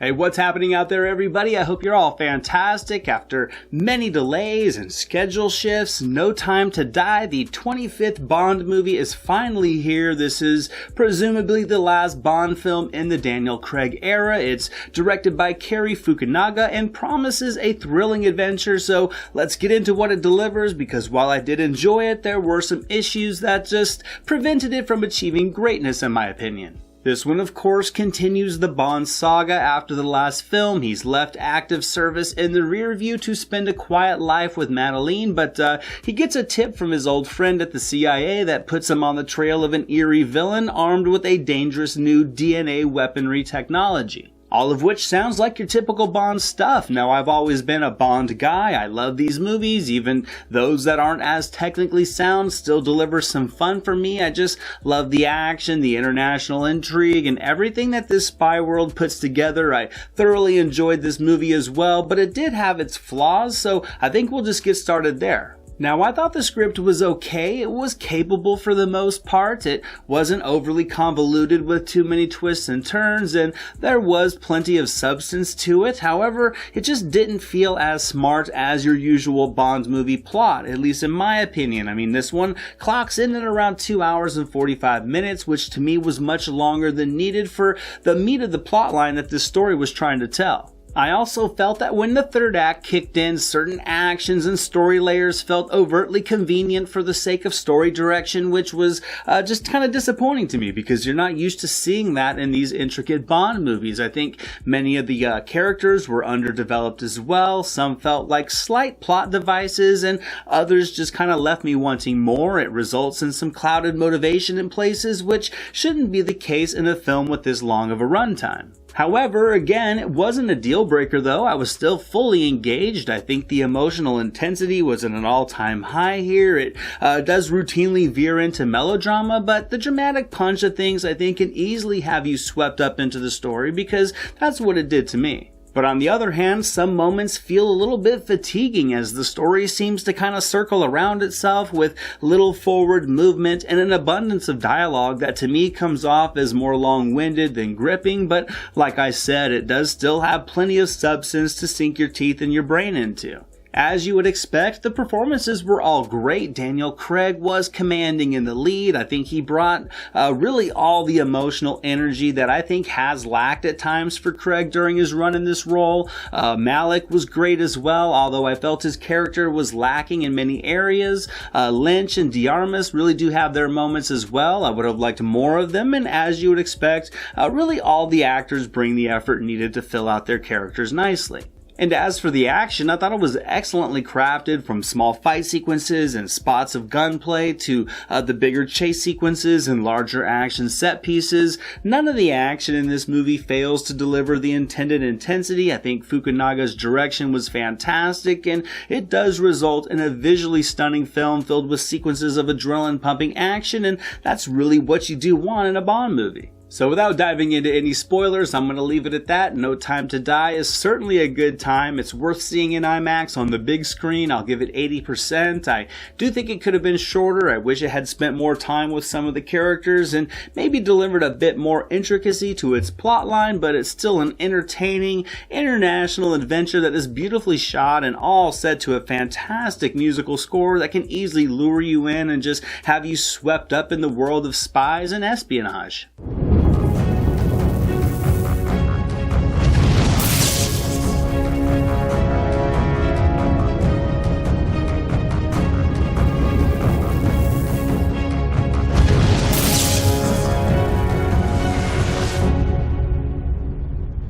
Hey, what's happening out there, everybody? I hope you're all fantastic. After many delays and schedule shifts, No Time to Die, the 25th Bond movie is finally here. This is presumably the last Bond film in the Daniel Craig era. It's directed by Cary Fukunaga and promises a thrilling adventure, so let's get into what it delivers, because while I did enjoy it, there were some issues that just prevented it from achieving greatness, in my opinion. This one, of course, continues the Bond saga after the last film. He's left active service in the rear view to spend a quiet life with Madeleine, but he gets a tip from his old friend at the CIA that puts him on the trail of an eerie villain armed with a dangerous new DNA weaponry technology. All of which sounds like your typical Bond stuff. Now, I've always been a Bond guy. I love these movies. Even those that aren't as technically sound still deliver some fun for me. I just love the action, the international intrigue, and everything that this spy world puts together. I thoroughly enjoyed this movie as well, but it did have its flaws, so I think we'll just get started there. Now, I thought the script was okay. It was capable for the most part. It wasn't overly convoluted with too many twists and turns, and there was plenty of substance to it. However, it just didn't feel as smart as your usual Bond movie plot, at least in my opinion. I mean, this one clocks in at around 2 hours and 45 minutes, which to me was much longer than needed for the meat of the plotline that this story was trying to tell. I also felt that when the third act kicked in, certain actions and story layers felt overtly convenient for the sake of story direction, which was just kind of disappointing to me because you're not used to seeing that in these intricate Bond movies. I think many of the characters were underdeveloped as well. Some felt like slight plot devices, and others just kind of left me wanting more. It results in some clouded motivation in places, which shouldn't be the case in a film with this long of a runtime. However, again, it wasn't a deal breaker though. I was still fully engaged. I think the emotional intensity was at an all-time high here. It does routinely veer into melodrama, but the dramatic punch of things I think can easily have you swept up into the story, because that's what it did to me. But on the other hand, some moments feel a little bit fatiguing as the story seems to kind of circle around itself with little forward movement and an abundance of dialogue that to me comes off as more long-winded than gripping, but like I said, it does still have plenty of substance to sink your teeth and your brain into. As you would expect, the performances were all great. Daniel Craig was commanding in the lead. I think he brought really all the emotional energy that I think has lacked at times for Craig during his run in this role. Malek was great as well, although I felt his character was lacking in many areas. Lynch and Armas really do have their moments as well. I would have liked more of them, and as you would expect, really all the actors bring the effort needed to fill out their characters nicely. And as for the action, I thought it was excellently crafted, from small fight sequences and spots of gunplay to the bigger chase sequences and larger action set pieces. None of the action in this movie fails to deliver the intended intensity. I think Fukunaga's direction was fantastic, and it does result in a visually stunning film filled with sequences of adrenaline-pumping action, and that's really what you do want in a Bond movie. So without diving into any spoilers, I'm going to leave it at that. No Time to Die is certainly a good time. It's worth seeing in IMAX on the big screen. I'll give it 80%. I do think it could have been shorter. I wish it had spent more time with some of the characters and maybe delivered a bit more intricacy to its plotline, but it's still an entertaining international adventure that is beautifully shot and all set to a fantastic musical score that can easily lure you in and just have you swept up in the world of spies and espionage.